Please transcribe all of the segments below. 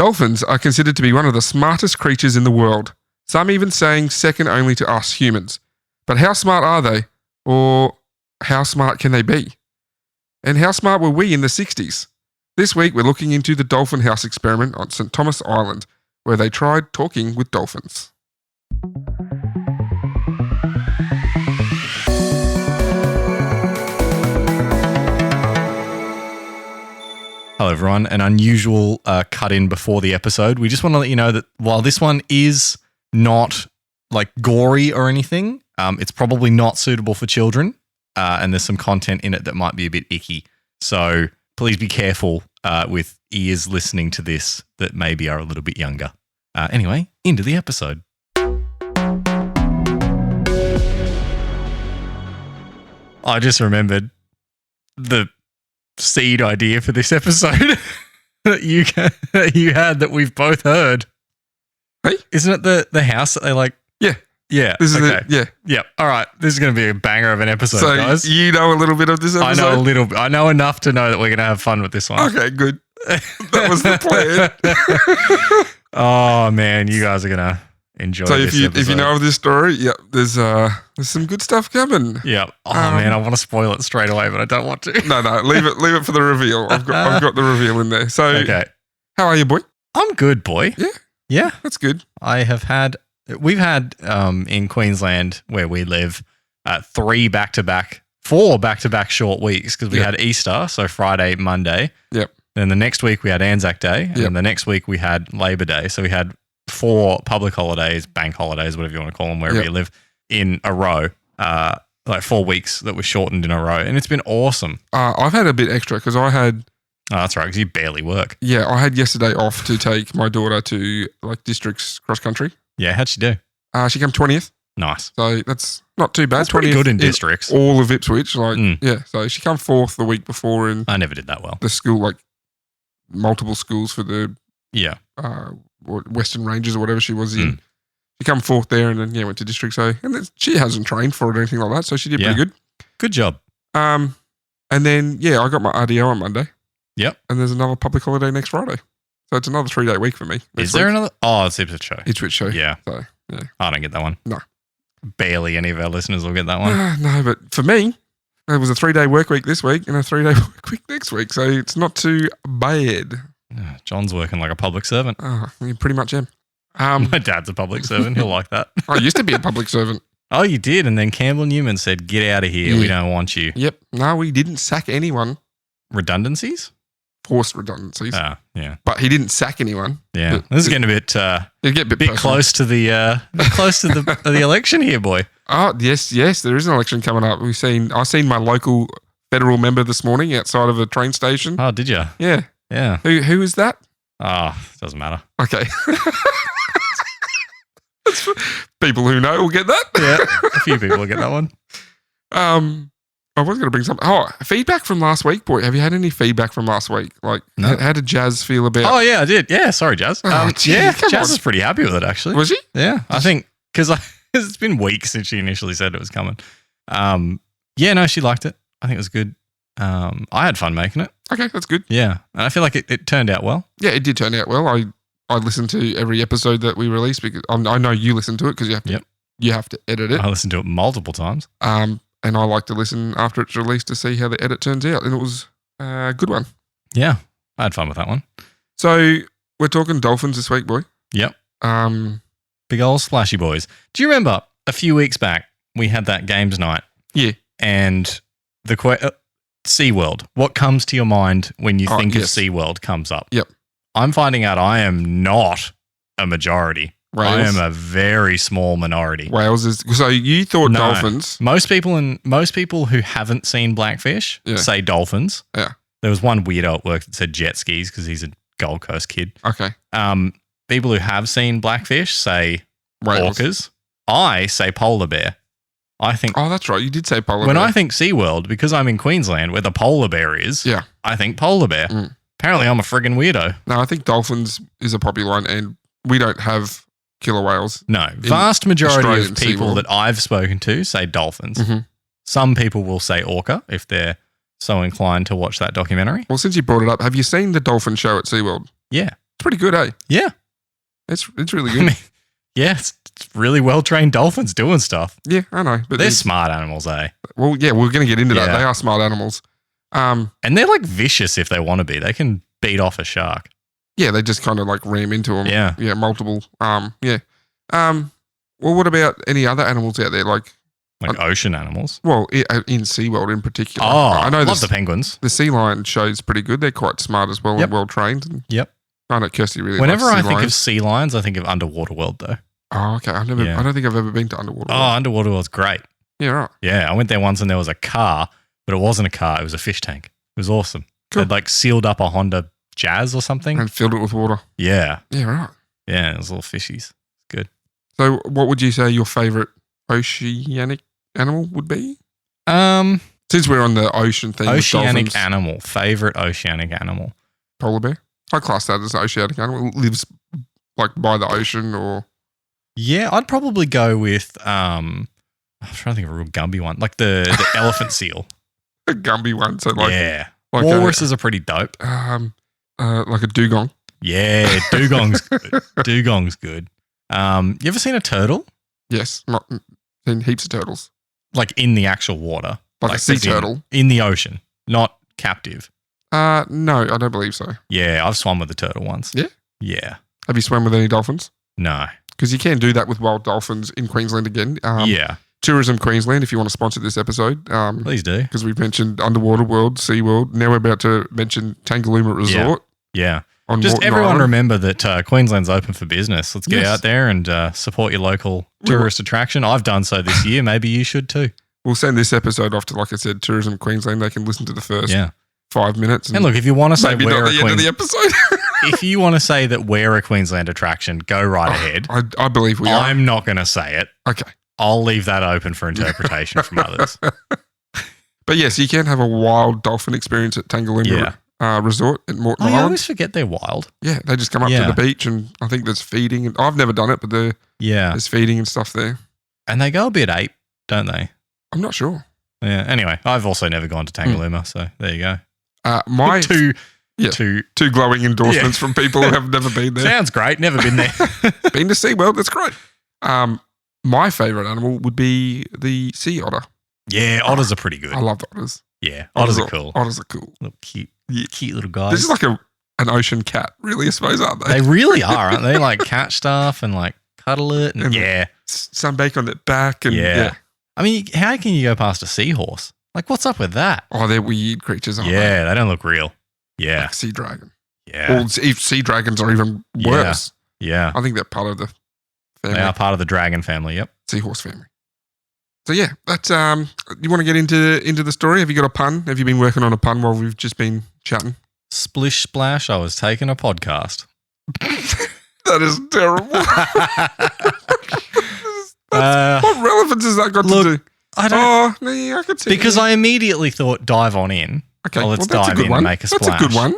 Dolphins are considered to be one of the smartest creatures in the world. Some even saying second only to us humans. But how smart are they? Or how smart can they be? And how smart were we in the 60s? This week, we're looking into the Dolphin House experiment on St. Thomas Island, where they tried talking with dolphins. Hello, everyone. An unusual cut in before the episode. We just want to let you know that while this one is not like gory or anything, it's probably not suitable for children, and there's some content in it that might be a bit icky. So please be careful with ears listening to this that maybe are a little bit younger. Anyway, into the episode. I just remembered the seed idea for this episode that you had that we've both heard. Hey? Isn't it the house that they like? Yeah. Yeah. This is okay. it. Yeah. Yep. All right. This is going to be a banger of an episode, So guys. you know a little bit of this episode? I know a little bit. I know enough to know that we're going to have fun with this one. Okay, good. That was the plan. Oh, man. You guys are going to enjoy So this if you know of this story, yeah, there's some good stuff coming. Yeah. Oh, man. I want to spoil it straight away, but I don't want to. No, leave it for the reveal. I've got the reveal in there. So, Okay. How are you, boy? I'm good, boy. Yeah. Yeah. That's good. We've had in Queensland where we live, 4 back-to-back short weeks because we had Easter, so Friday, Monday. Yep. Then the next week we had Anzac Day, and then the next week we had Labor Day. So we had 4 public holidays, bank holidays, whatever you want to call them, wherever you live, in a row, like 4 weeks that were shortened in a row. And it's been awesome. I've had a bit extra because I had... Oh, that's right, because you barely work. Yeah, I had yesterday off to take my daughter to like districts cross country. Yeah, how'd she do? She came 20th. Nice. So that's not too bad. That's pretty good in districts. All of Ipswich. Yeah. So she came 4th the week before in... I never did that well. The school, like multiple schools for the... Yeah. Western Rangers or whatever she was in. She come 4th there and then went to district. So she hasn't trained for it or anything like that. So she did pretty good. Good job. And then I got my RDO on Monday. Yep. And there's another public holiday next Friday. So it's another 3-day week for me. Is there another? Oh, it's Ipswich Show. Ipswich Show. Yeah. So yeah. I don't get that one. No. Barely any of our listeners will get that one. No, but for me, it was a 3-day work week this week and a 3-day work week next week. So it's not too bad. John's working like a public servant. Oh, you pretty much am. My dad's a public servant. He'll like that. I used to be a public servant. Oh, you did? And then Campbell Newman said, get out of here. We don't want you. Yep. No, we didn't sack anyone. Redundancies? Forced redundancies. Yeah. But he didn't sack anyone. Yeah. This is getting a bit close to the the election here, boy. Oh, yes. There is an election coming up. I've seen my local federal member this morning outside of a train station. Oh, did you? Yeah. Yeah. Who is that? Oh, doesn't matter. Okay. People who know will get that. Yeah. A few people will get that one. I was going to bring something. Oh, feedback from last week, boy. Have you had any feedback from last week? Like, no. How did Jazz feel about? Oh yeah, I did. Yeah, sorry, Jazz. Jazz on. is pretty happy with it actually. Was she? Yeah, I think because it's been weeks since she initially said it was coming. Yeah, no, she liked it. I think it was good. I had fun making it. Okay, that's good. Yeah, and I feel like it turned out well. Yeah, it did turn out well. I listened to every episode that we released because I know you listen to it because you have to edit it. I listened to it multiple times. And I like to listen after it's released to see how the edit turns out. And it was a good one. Yeah, I had fun with that one. So we're talking Dolphins this week, boy. Yep. Big old splashy boys. Do you remember a few weeks back we had that games night? Yeah. And the SeaWorld. What comes to your mind when you think of yes. SeaWorld comes up? Yep. I'm finding out I am not a majority. Wales? I am a very small minority. Wales is so you thought Dolphins. Most people who haven't seen Blackfish say Dolphins. Yeah. There was one weirdo at work that said jet skis because he's a Gold Coast kid. Okay. People who have seen Blackfish say Wales. orcas. I say polar bear. I think. Oh, that's right. You did say polar bear. When I think SeaWorld, because I'm in Queensland where the polar bear is, I think polar bear. Apparently I'm a friggin' weirdo. No, I think Dolphins is a popular one and we don't have killer whales. No, vast majority Australian of people SeaWorld. that I've spoken to say dolphins. Mm-hmm. Some people will say orca if they're so inclined to watch that documentary. Well, since you brought it up, have you seen the Dolphin show at SeaWorld? Yeah. pretty good, eh? Yeah. It's really good. I mean, yeah, it's really well-trained dolphins doing stuff. Yeah, I know. But They're smart animals, eh? well, yeah, we're going to get into that. Yeah. They are smart animals. And they're like vicious if they want to be. They can beat off a shark. Yeah, they just kind of like ram into them. Yeah. Yeah, multiple. Yeah. Well, what about any other animals out there? Like ocean animals. Well, in SeaWorld in particular. Oh, I know love the penguins. The sea lion show's pretty good. They're quite smart as well and well trained. Yep. I know Kirsty really Whenever likes I sea think of lions. sea lions, I think of Underwater World, though. Oh, okay. I don't think I've ever been to Underwater Oh, World. Underwater World's great. Yeah, right. Yeah, I went there once and there was a car, but it wasn't a car. It was a fish tank. It was awesome. Cool. They'd like sealed up a Honda Jazz or something. And filled it with water. Yeah. Yeah, right. Yeah, it was little fishies. Good. So what would you say your favourite oceanic animal would be? Since we're on the ocean thing. Oceanic animal. Favorite oceanic animal. Polar bear. I class that as an oceanic animal. It lives like by the ocean or... Yeah, I'd probably go with, I'm trying to think of a real Gumby one, like the elephant seal. A Gumby one. So like... Yeah. Like walruses are pretty dope. Like a dugong. Yeah, dugong's good. Dugong's good. You ever seen a turtle? Yes. Seen heaps of turtles. Like in the actual water. Like a sea turtle? In the ocean, not captive. No, I don't believe so. Yeah, I've swum with a turtle once. Yeah? Yeah. Have you swum with any dolphins? No. Because you can do that with wild dolphins in Queensland again. Yeah. Tourism Queensland, if you want to sponsor this episode. Please do. Because we've mentioned Underwater World, SeaWorld. Now we're about to mention Tangalooma Resort. Yeah. On Just Moreton everyone Island. remember that Queensland's open for business. Let's get out there and support your local tourist attraction. I've done so this year. Maybe you should too. We'll send this episode off to, like I said, Tourism Queensland. They can listen to the first 5 minutes. And look, if you want to say maybe we're not the end of the episode. if you want to say that we're a Queensland attraction, go right ahead. I believe we are. I'm not going to say it. Okay. I'll leave that open for interpretation from others. But yes, you can have a wild dolphin experience at Tangalooma Resort at Moreton I Island. always forget they're wild. Yeah, they just come up to the beach and I think there's feeding. And I've never done it, but there's feeding and stuff there. And they go a bit ape, don't they? I'm not sure. Yeah. Anyway, I've also never gone to Tangalooma, so there you go. My two glowing endorsements from people who have never been there. Sounds great. Never been there. Been to SeaWorld. That's great. My favourite animal would be the sea otter. Yeah, otters are pretty good. I love otters. Yeah, otters are cool. Otters are cool. Little cute little guys. This is like an ocean cat, really, I suppose, aren't they? They really are, aren't they? Like catch stuff and like cuddle it. And sunbake on their back. And I mean, how can you go past a seahorse? Like, what's up with that? Oh, they're weird creatures, aren't they? Yeah, they don't look real. Yeah. Like a sea dragon. Yeah. Or sea dragons are even worse. Yeah. I think they're part of the family. They are part of the dragon family, yep. Seahorse family. So yeah, that's you want to get into the story? Have you got a pun? Have you been working on a pun while we've just been chatting? Splish splash, I was taking a podcast. That is terrible. What relevance has that got to do? I don't. Oh, yeah, I could see. Because I immediately thought dive on in. Okay, well, let's that's dive a good in one. and make a splash. That's a good one.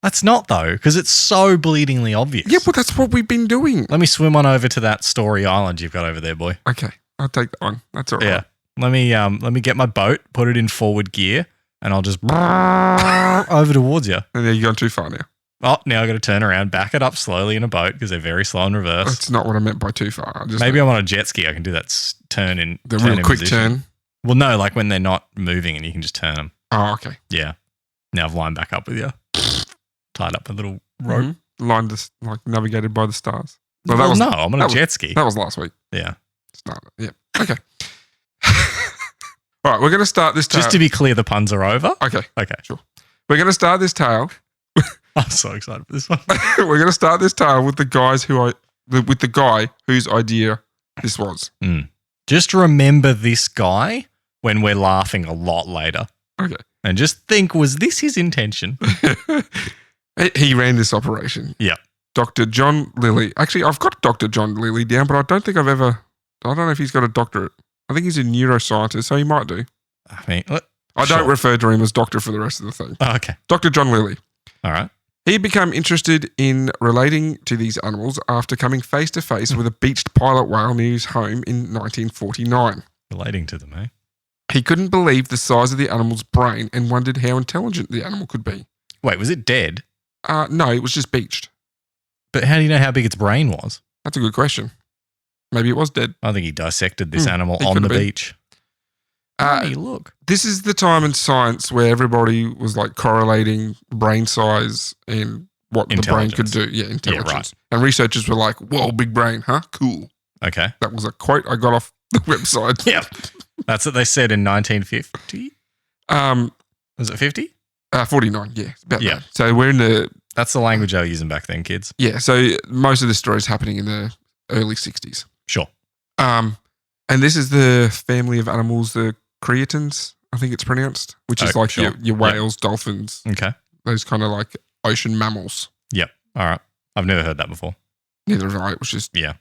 That's not though, because it's so bleedingly obvious. Yeah, but that's what we've been doing. Let me swim on over to that story island you've got over there, boy. Okay, I'll take that one. That's all right. Yeah. Let me get my boat, put it in forward gear, and I'll just over towards you. And you're going too far now. Oh, now I got to turn around, back it up slowly in a boat because they're very slow in reverse. That's not what I meant by too far. Maybe I'm on a jet ski. I can do that turn in. The real quick turn. Well, no, like when they're not moving and you can just turn them. Oh, okay. Yeah. Now I've lined back up with you. Tied up a little rope. Mm-hmm. Lined this, like navigated by the stars. I'm on a jet ski. That was last week. Yeah. Yeah. Okay. All right, we're going to start this tale. Just to be clear, the puns are over. Okay. Okay. Sure. We're going to start this tale. I'm so excited for this one. We're going to start this tale with the guy whose idea this was. Just remember this guy when we're laughing a lot later. Okay. And just think, was this his intention? He ran this operation. Yeah. Dr. John Lilly. Actually, I've got Dr. John Lilly down, but I don't know if he's got a doctorate. I think he's a neuroscientist, so he might do. I mean, I don't refer to him as doctor for the rest of the thing. Oh, okay. Dr. John Lilly. All right. He became interested in relating to these animals after coming face to face with a beached pilot whale near his home in 1949. Relating to them, eh? He couldn't believe the size of the animal's brain and wondered how intelligent the animal could be. Wait, was it dead? No, it was just beached. But how do you know how big its brain was? That's a good question. Maybe it was dead. I think he dissected this animal it on could the have been. beach. Hey, look. This is the time in science where everybody was like correlating brain size and what the brain could do. Yeah, intelligence. Yeah, right. And researchers were like, whoa, big brain, huh? Cool. Okay. That was a quote I got off the website. Yep. That's what they said in 1950. Was it 50? 49, yeah. About Yeah. that. So we're in the... That's the language they were using back then, kids. Yeah, so most of this story is happening in the early 60s. Sure. And this is the family of animals, the creatines, I think it's pronounced, which is like sure. your whales, dolphins, Okay. those kind of like ocean mammals. Yep. All right. I've never heard that before. Neither have I. It was just... Yeah.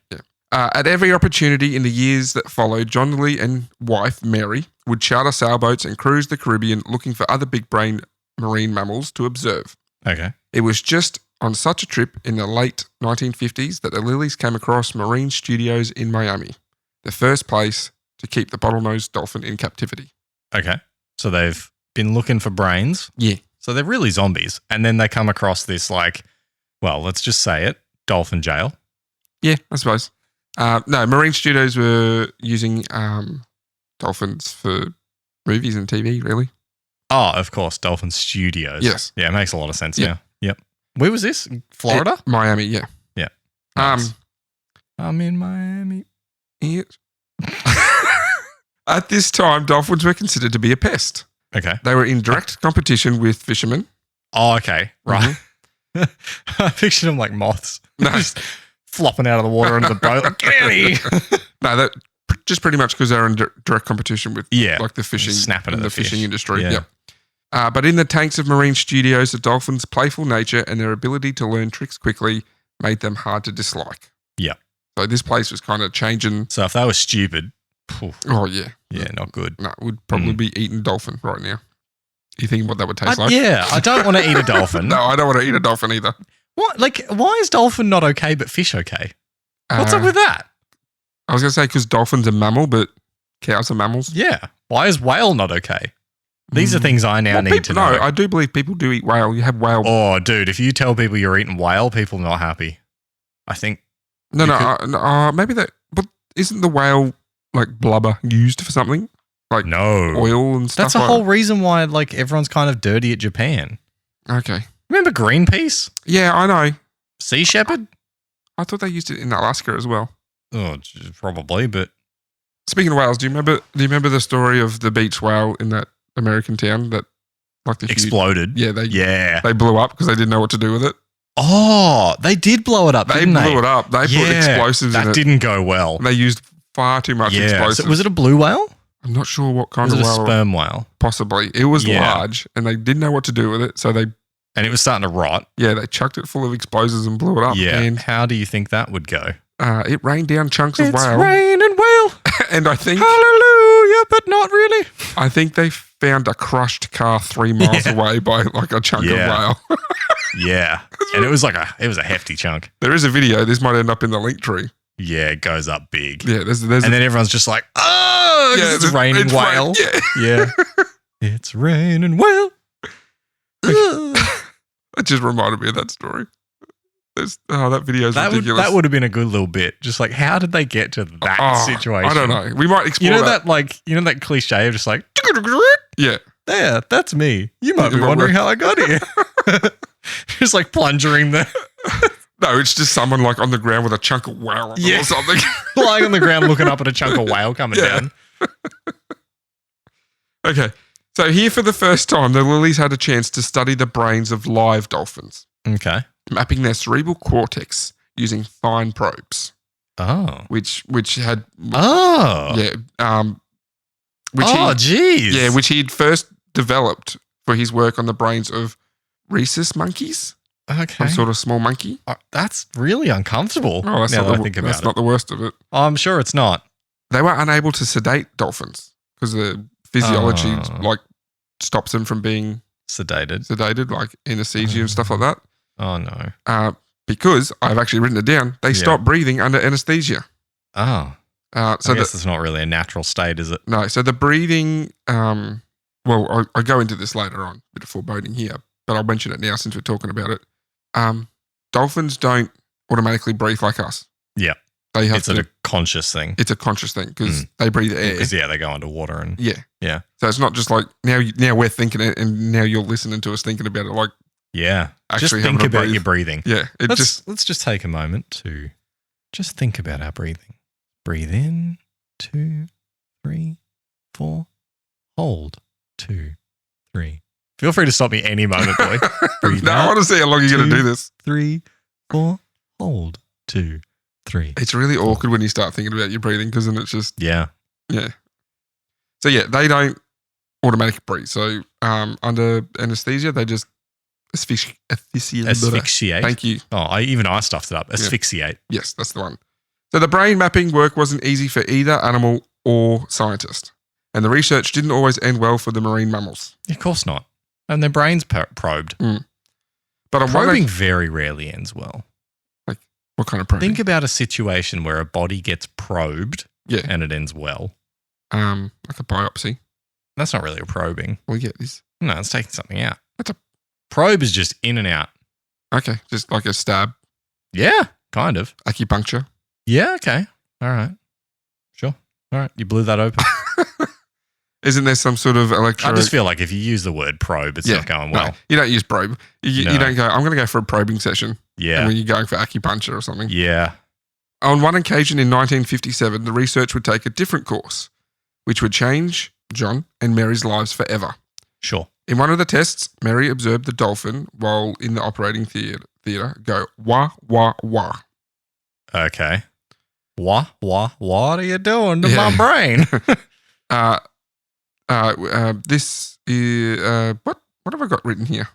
At every opportunity in the years that followed, John Lee and wife, Mary, would charter sailboats and cruise the Caribbean looking for other big-brained marine mammals to observe. Okay. It was just on such a trip in the late 1950s that the Lilies came across Marine Studios in Miami, the first place to keep the bottlenose dolphin in captivity. Okay. So they've been looking for brains. Yeah. So they're really zombies. And then they come across this, like, well, let's just say it, dolphin jail. Yeah, I suppose. No, Marine Studios were using dolphins for movies and TV, really. Oh, of course, Dolphin Studios. Yes. Yeah, it makes a lot of sense Yeah. now. Yep. Where was this? Florida? Miami, yeah. Yeah. Nice. I'm in Miami. Yeah. At this time, dolphins were considered to be a pest. Okay. They were in direct competition with fishermen. Oh, okay. Right. I pictured them like moths. No. Just flopping out of the water under the boat. Like, get out of here. No, that just pretty much because they're in direct competition with like the fishing, snapping at the fish. fishing industry. Yeah. Yep. But in the tanks of Marine Studios, the dolphins' playful nature and their ability to learn tricks quickly made them hard to dislike. Yeah. So this place was kind of changing. So if they were stupid, phew, Oh, yeah. yeah, not good. No, we'd probably be eating dolphin right now. You thinking what that would taste like? Yeah, I don't want to eat a dolphin. No, I don't want to eat a dolphin either. What? Like, why is dolphin not okay but fish okay? What's up with that? I was going to say because dolphins are mammal, but cows are mammals. Yeah. Why is whale not okay? These are things I now need to know. No, I do believe people do eat whale. You have whale. Oh, dude, if you tell people you're eating whale, people are not happy. I think. No, maybe that. But isn't the whale like blubber used for something? Like No. oil and stuff? That's the whole reason why like everyone's kind of dirty at Japan. Okay. Remember Greenpeace? Yeah, I know. Sea shepherd? I thought they used it in Alaska as well. Oh, probably, but Speaking of whales, do you remember the story of the beach whale in that American town that like the exploded. Yeah, Yeah. they blew up because they didn't know what to do with it. Oh, they did blow it up, They didn't they? blew it up. They put explosives in it. That didn't go well. They used far too much explosives. So was it a blue whale? I'm not sure what kind Was of it a whale. sperm whale? Possibly. It was Yeah. large and they didn't know what to do with it. So they And it was starting to rot. they chucked it full of explosives and blew it up. Yeah. And How do you think that would go? it rained down chunks of whale. raining whale. And I think Hallelujah, but not really. I think they found a crushed car 3 miles away by like a chunk of whale. Yeah. And it was a hefty chunk. There is a video. This might end up in the link tree. Yeah, it goes up big. Yeah, there's And then everyone's just like, oh, it's raining whale. Yeah. It's raining whale. Ugh. It just reminded me of that story. That video is ridiculous. That would have been a good little bit. Just like, how did they get to that situation? I don't know. We might explore You know that cliche of just like, Yeah. there, that's me. You might be wondering how I got here. Just like plunging the No, it's just someone like on the ground with a chunk of whale on them or something. lying on the ground looking up at a chunk of whale coming down. Okay. So here for the first time, the Lilies had a chance to study the brains of live dolphins, Okay. mapping their cerebral cortex using fine probes, Oh. which had Oh. Geez. which he'd first developed for his work on the brains of rhesus monkeys, Okay. some sort of small monkey. That's really uncomfortable. Oh, that's now not that the, I think about that's it. not the worst of it. I'm sure it's not. They were unable to sedate dolphins because the physiology Oh. stops them from being Sedated. like anesthesia and stuff like that. Oh no. Because I've actually written it down, they stop breathing under anesthesia. Oh. So I guess it's not really a natural state, is it? no, so the breathing. Well, I go into this later on, bit of foreboding here, but I'll mention it now since we're talking about it. Dolphins don't automatically breathe like us. Yeah. They have It's to. a conscious thing. It's a conscious thing because they breathe air. Because, they go underwater and Yeah. Yeah. So it's not just like now we're thinking it and now you're listening to us thinking about it. Like, yeah. Just actually think having to about breathe. your breathing. yeah, Let's just take a moment to just think about our breathing. Breathe in, 2, 3, 4. Hold, 2, 3. Feel free to stop me any moment, boy. Breathe no, I out, want to see how long you're going to do this. 3, 4. Hold, 2, 3. It's really awkward when you start thinking about your breathing because then it's just, Yeah. yeah. So, yeah, they don't automatic breathe. So, under anesthesia, they just asphyxiate. Asphyxiate. Thank you. Oh, I stuffed it up. Asphyxiate. Yes, that's the one. So, the brain mapping work wasn't easy for either animal or scientist. And the research didn't always end well for the marine mammals. Of course not. And their brains probed. But on Probing very rarely ends well. what kind of probing? Think about a situation where a body gets probed Yeah. and it ends well. Like a biopsy. That's not really a probing. We get this. No, it's taking something out. That's a Probe is just in and out. okay, just like a stab, Yeah, kind of. acupuncture. Yeah, okay. All right. Sure. All right. You blew that open. Isn't there some sort of I just feel like if you use the word probe, it's not going well. No, you don't use probe. You don't go, I'm going to go for a probing session. Yeah. And when you're going for acupuncture or something. Yeah. On one occasion in 1957, the research would take a different course, which would change John and Mary's lives forever. Sure. In one of the tests, Mary observed the dolphin while in the operating theatre go wah, wah, wah. Okay. What are you doing to Yeah. my brain? This is what have I got written here?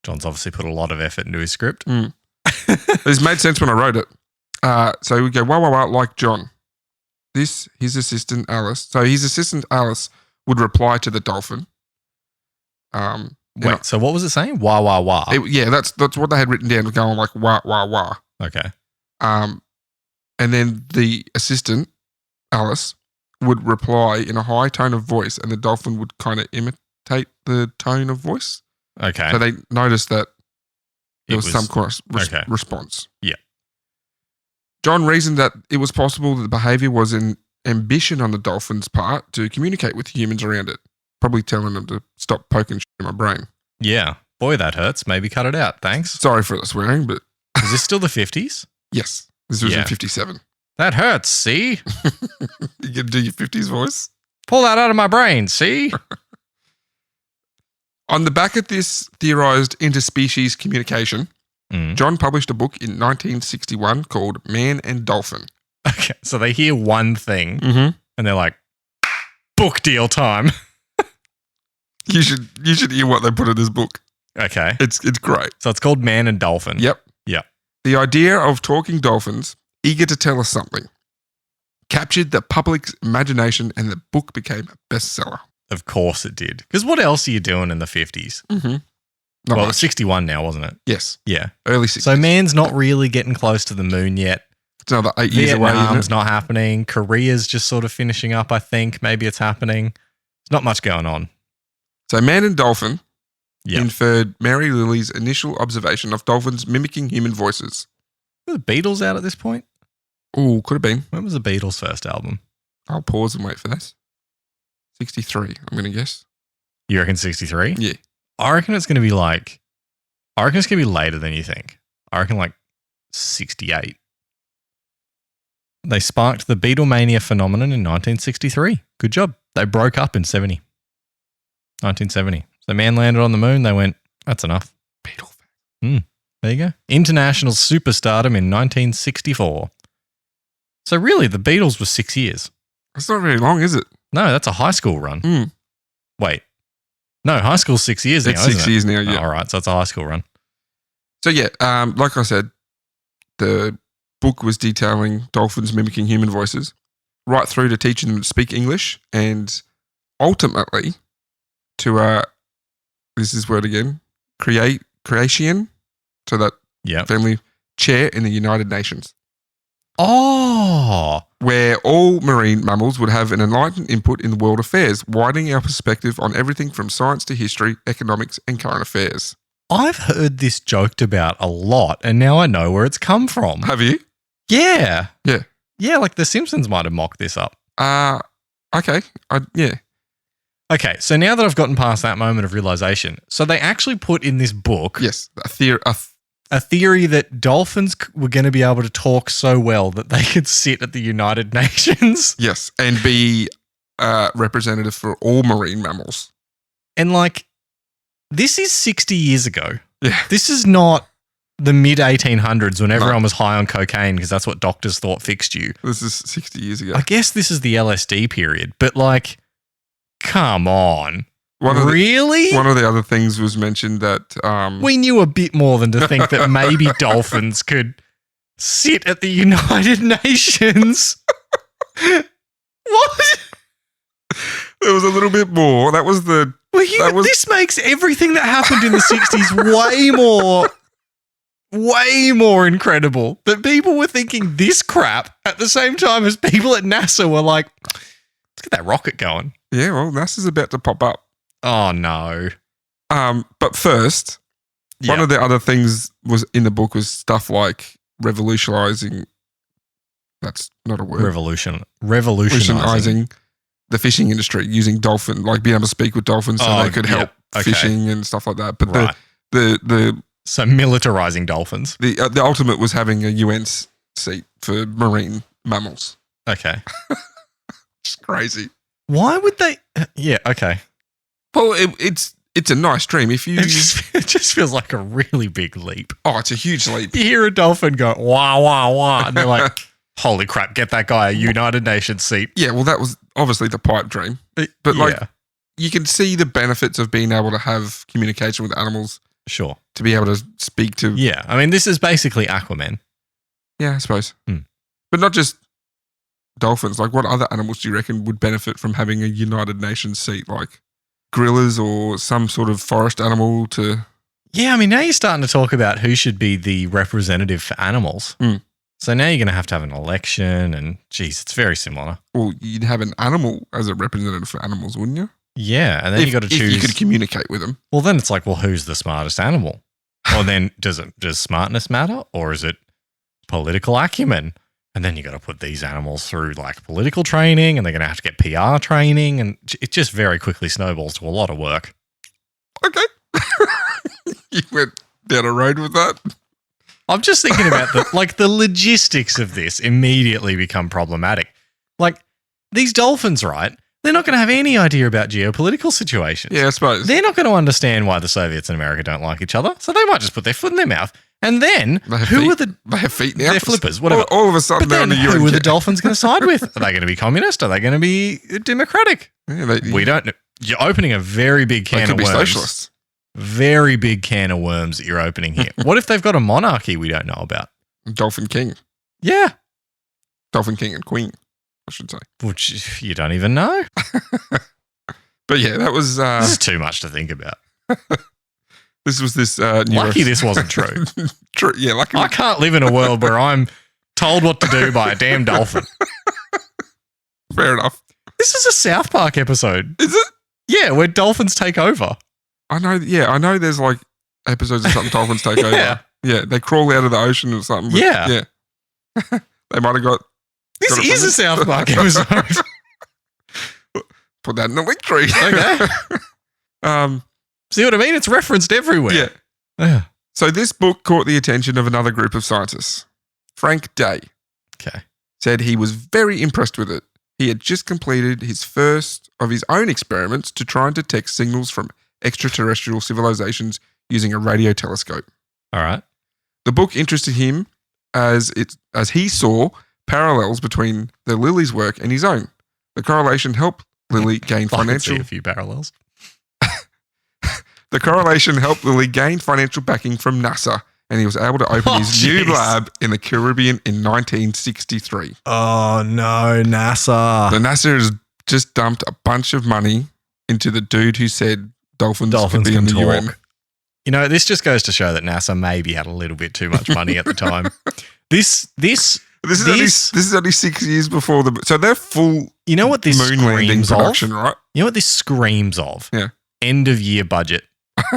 John's obviously put a lot of effort into his script. This made sense when I wrote it. So we go wah wah wah like John. His assistant Alice. So his assistant Alice would reply to the dolphin. Wait, so what was it saying? Wah, wah, wah. That's what they had written down, going like wah wah wah. Okay. And then the assistant Alice would reply in a high tone of voice, and the dolphin would kind of imitate the tone of voice. Okay. So they noticed that there was some okay. response. Yeah. John reasoned that it was possible that the behavior was an ambition on the dolphin's part to communicate with humans around it, probably telling them to stop poking shit in my brain. Yeah. Boy, that hurts. Maybe cut it out. Thanks. Sorry for the swearing, but Is this still the 50s? yes, this was Yeah. in 57. That hurts, see? You can do your 50s voice. Pull that out of my brain, see? On the back of this theorized interspecies communication, John published a book in 1961 called Man and Dolphin. Okay, so they hear one thing Mm-hmm. and they're like, book deal time. You should hear what they put in this book. Okay. It's great. So it's called Man and Dolphin. Yep. Yep. The idea of talking dolphins, eager to tell us something, captured the public's imagination, and the book became a bestseller. Of course it did. Because what else are you doing in the 50s? Mm-hmm. Well, it's 61 now, wasn't it? Yes. Yeah. Early 60s. So man's not really getting close to the moon yet. It's another 8 years away, isn't Vietnam's it? not happening. Korea's just sort of finishing up, I think. Maybe it's happening. There's not much going on. So Man and Dolphin Yep. inferred Mary Lily's initial observation of dolphins mimicking human voices. Were the Beatles out at this point? Oh, could have been. When was the Beatles' first album? I'll pause and wait for this. 63, I'm going to guess. You reckon 63? Yeah. I reckon it's going to be later than you think. I reckon like 68. They sparked the Beatlemania phenomenon in 1963. Good job. They broke up in 1970. So man landed on the moon. They went, that's enough. Beetle. There you go. International superstardom in 1964. So really, the Beatles were 6 years. That's not very long, is it? No, that's a high school run. Mm. Wait. No, high school's 6 years now, It's isn't 6 it? years now, yeah. Oh, all right, so it's a high school run. So yeah, like I said, the book was detailing dolphins mimicking human voices, right through to teaching them to speak English, and ultimately to this is word again, creation, so that family chair in the United Nations. Oh, Where all marine mammals would have an enlightened input in the world affairs, widening our perspective on everything from science to history, economics, and current affairs. I've heard this joked about a lot, and now I know where it's come from. Have you? Yeah. Yeah. Yeah, like The Simpsons might have mocked this up. Okay. Yeah. Okay, so now that I've gotten past that moment of realization, so they actually put in this book Yes. a theory that dolphins were going to be able to talk so well that they could sit at the United Nations. Yes. And be representative for all marine mammals. And like, this is 60 years ago. Yeah. This is not the mid 1800s when everyone was high on cocaine because that's what doctors thought fixed you. This is 60 years ago. I guess this is the LSD period, but like, come on. One of the other things was mentioned that We knew a bit more than to think that maybe dolphins could sit at the United Nations. What? there was a little bit more. That was the This makes everything that happened in the 60s way more incredible. That people were thinking this crap at the same time as people at NASA were like, let's get that rocket going. Yeah, well, NASA's about to pop up. Oh, no. But first, one of the other things was in the book was stuff like revolutionizing. That's not a word. Revolutionizing the fishing industry using dolphin, like being able to speak with dolphins so they could help fishing and stuff like that. But so militarizing dolphins. The ultimate was having a UN seat for marine mammals. Okay. Just crazy. Why would they? Yeah, okay. Well, it's a nice dream. If you, it just feels like a really big leap. Oh, it's a huge leap. You hear a dolphin go wah wah wah, and they're like, "Holy crap! Get that guy a United Nations seat." Yeah, well, that was obviously the pipe dream, but you can see the benefits of being able to have communication with animals. Sure. To be able to speak to. Yeah, I mean, this is basically Aquaman. Yeah, I suppose. But not just dolphins. Like, what other animals do you reckon would benefit from having a United Nations seat? Like gorillas or some sort of forest animal to... Yeah, I mean, now you're starting to talk about who should be the representative for animals. So now you're going to have an election and, geez, it's very similar. Well, you'd have an animal as a representative for animals, wouldn't you? Yeah, and then you got to choose... If you could communicate with them. Well, then it's like, well, who's the smartest animal? Or then does smartness matter? Or is it political acumen? And then you got to put these animals through like political training and they're going to have to get PR training. And it just very quickly snowballs to a lot of work. Okay. You went down a road with that. I'm just thinking about the logistics of this immediately become problematic. Like these dolphins, right? They're not going to have any idea about geopolitical situations. Yeah, I suppose. They're not going to understand why the Soviets and America don't like each other. So they might just put their foot in their mouth. And then they have feet now. They're flippers, whatever. All of a sudden, they're on the UN. Who are the dolphins going to side with? Are they going to be communist? Are they going to be democratic? Yeah, we don't know. You're opening a very big can of worms. They could be socialists. Very big can of worms that you're opening here. What if they've got a monarchy we don't know about? Dolphin King. Yeah. Dolphin King and Queen, I should say. Which you don't even know. But yeah, that was... this is too much to think about. This was this... lucky this wasn't true. True. Yeah, lucky. I can't live in a world where I'm told what to do by a damn dolphin. Fair enough. This is a South Park episode. Is it? Yeah, where dolphins take over. I know. Yeah, I know there's like episodes of something dolphins take over. Yeah, they crawl out of the ocean or something. Yeah. They might have got... This is a South Park episode. Put that in the link tree. Okay. See what I mean? It's referenced everywhere. Yeah. So this book caught the attention of another group of scientists. Frank Day said he was very impressed with it. He had just completed his first of his own experiments to try and detect signals from extraterrestrial civilizations using a radio telescope. All right. The book interested him as he saw parallels between the Lily's work and his own. The correlation helped Lily gain financial... I can see a few parallels. The correlation helped Lily gain financial backing from NASA, and he was able to open his new lab in the Caribbean in 1963. Oh, no, NASA. The NASA has just dumped a bunch of money into the dude who said dolphins could be in the UN. You know, this just goes to show that NASA maybe had a little bit too much money at the time. This is only 6 years before so they're full. You know what this moon landing screams production, of? Right? You know what this screams of? Yeah. End of year budget.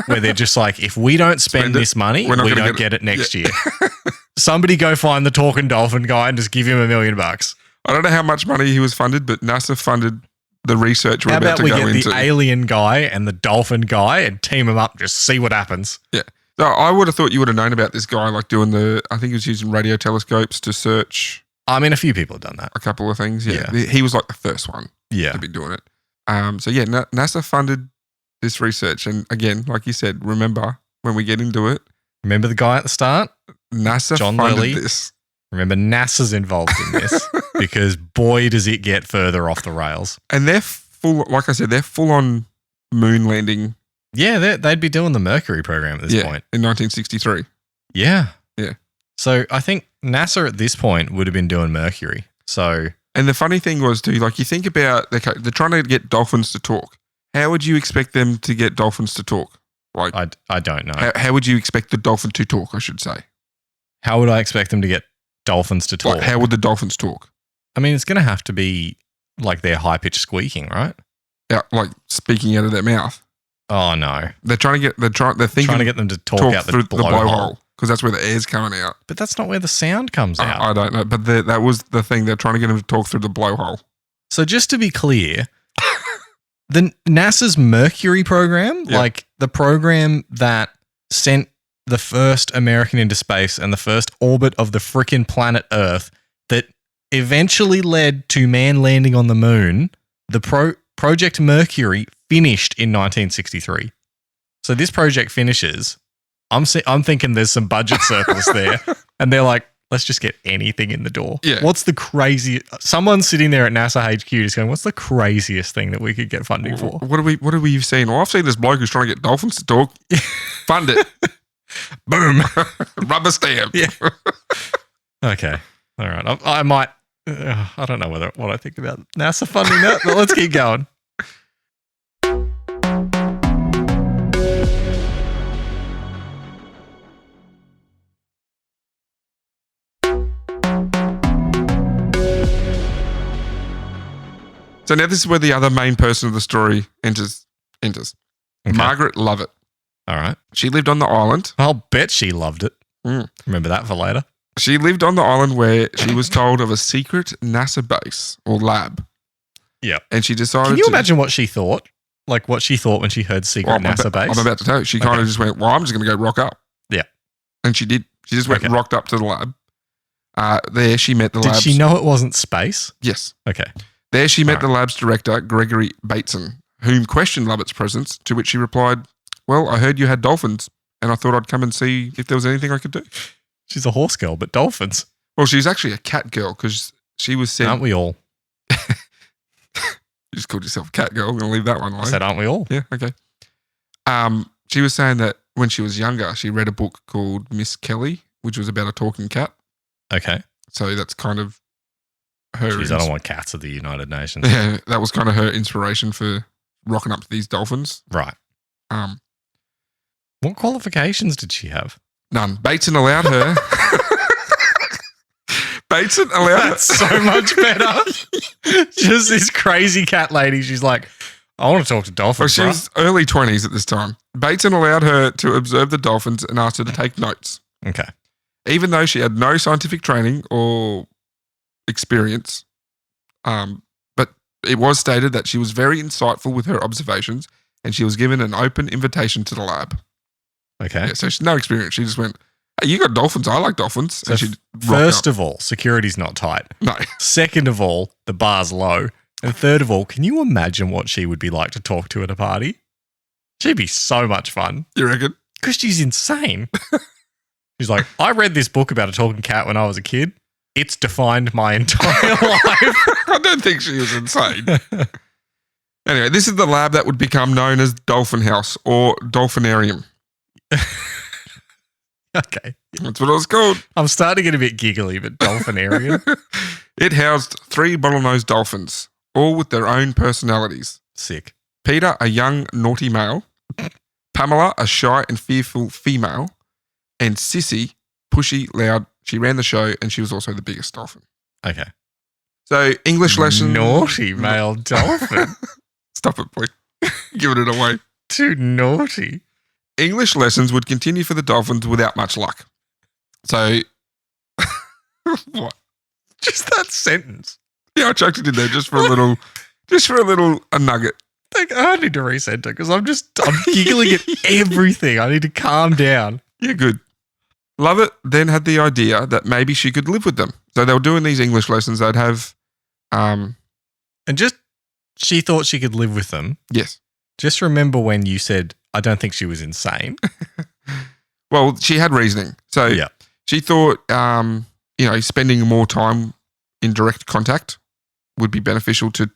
where they're just like, if we don't spend this money, we're not we gonna don't get it next Yeah. year. Somebody go find the talking dolphin guy and just give him $1 million. I don't know how much money he was funded, but NASA funded the research we're How about about to we go get into. the alien guy and the dolphin guy and team them up, just see what happens. Yeah. So I would have thought you would have known about this guy, like doing I think he was using radio telescopes to search I mean, a few people have done that. a couple of things. Yeah. He was like the first one Yeah. to be doing it. So yeah, NASA funded this research. And again, like you said, remember when we get into it, Remember the guy at the start? NASA John funded Lilly. this. Remember, NASA's involved in this because boy, does it get further off the rails. And they're full, like I said, they're full on moon landing. Yeah, they'd be doing the Mercury program at this point. In 1963. Yeah. Yeah. So I think NASA at this point would have been doing Mercury. So And the funny thing was too, like you think about, they're trying to get dolphins to talk. How would you expect them to get dolphins to talk? Like I don't know. how would you expect the dolphin to talk, I should say? How would I expect them to get dolphins to talk? Like how would the dolphins talk? I mean, it's going to have to be like their high-pitched squeaking, right? Yeah, like speaking out of their mouth. Oh, no. They're trying to get, they're thinking Trying to get them to talk out the through the blowhole. blowhole because that's where the air's coming out. But that's not where the sound comes out. I don't know, but that was the thing. They're trying to get them to talk through the blowhole. So just to be clear, the NASA's Mercury program, like the program that sent the first American into space and the first orbit of the frickin' planet Earth that eventually led to man landing on the moon, the Project Mercury finished in 1963. So this project finishes. I'm thinking there's some budget surplus there, and they're like, let's just get anything in the door. Yeah. What's the crazy? Someone's sitting there at NASA HQ just going, what's the craziest thing that we could get funding for? What are we seeing? Well, I've seen this bloke who's trying to get dolphins to talk. Fund it. Boom. Rubber stamp. Yeah. Okay. All right. I might. I don't know what I think about NASA funding that, but let's keep going. So now this is where the other main person of the story enters. Okay. Margaret Lovett. All right. She lived on the island. I'll bet she loved it. Remember that for later. She lived on the island where she was told of a secret NASA base or lab. Yeah. And she decided Can you imagine what she thought? Like what she thought when she heard secret NASA base? I'm about to tell you. She kind of just went, well, I'm just going to go rock up. Yeah. And she did. She just went rocked up to the lab. There she met the Did lab's... she know it wasn't space? Yes. Okay. There she met the lab's director, Gregory Bateson, whom questioned Lovett's presence, to which she replied, well, I heard you had dolphins, and I thought I'd come and see if there was anything I could do. She's a horse girl, but dolphins. Well, she's actually a cat girl because she was said... Aren't we all? You just called yourself a cat girl. I'm going to leave that one alone. I said, aren't we all? Yeah, okay. She was saying that when she was younger, she read a book called Miss Kelly, which was about a talking cat. Okay. So that's kind of her... Jeez, I don't want cats at the United Nations. Yeah, that was kind of her inspiration for rocking up to these dolphins. Right. What qualifications did she have? None. Bateson allowed her... Bateson allowed That's so much better. Just this crazy cat lady. She's like, I want to talk to Well, dolphins. she was early 20s at this time. Bateson allowed her to observe the dolphins and asked her to take notes. Okay. Even though she had no scientific training or experience, but it was stated that she was very insightful with her observations and she was given an open invitation to the lab. Okay. Yeah, so she's no experience. She just went, hey, you got dolphins. I like dolphins. So and she first of all, security's not tight. No. Second of all, the bar's low. And third of all, can you imagine what she would be like to talk to at a party? She'd be so much fun. You reckon? Because she's insane. She's like, I read this book about a talking cat when I was a kid. It's defined my entire life. I don't think she was insane. Anyway, this is the lab that would become known as Dolphin House or Dolphinarium. Okay. That's what it was called. I'm starting to get a bit giggly, but dolphinarium. It housed 3 bottlenose dolphins, all with their own personalities. Sick. Peter, a young, naughty male. Pamela, a shy and fearful female. And Sissy, pushy, loud. She ran the show and she was also the biggest dolphin. Okay. So, English lesson. Naughty male dolphin. Stop it, please. Giving it away. Too naughty. English lessons would continue for the Dolphins without much luck. So, what? Just that sentence. Yeah, I chucked it in there just for a little a nugget. I need to resend it because I'm giggling at everything. I need to calm down. Yeah, good. Lovett then had the idea that maybe she could live with them. So they were doing these English lessons. They'd have, and she thought she could live with them. Yes. Just remember when you said, I don't think she was insane. Well, she had reasoning. So Yeah. she thought, spending more time in direct contact would be beneficial to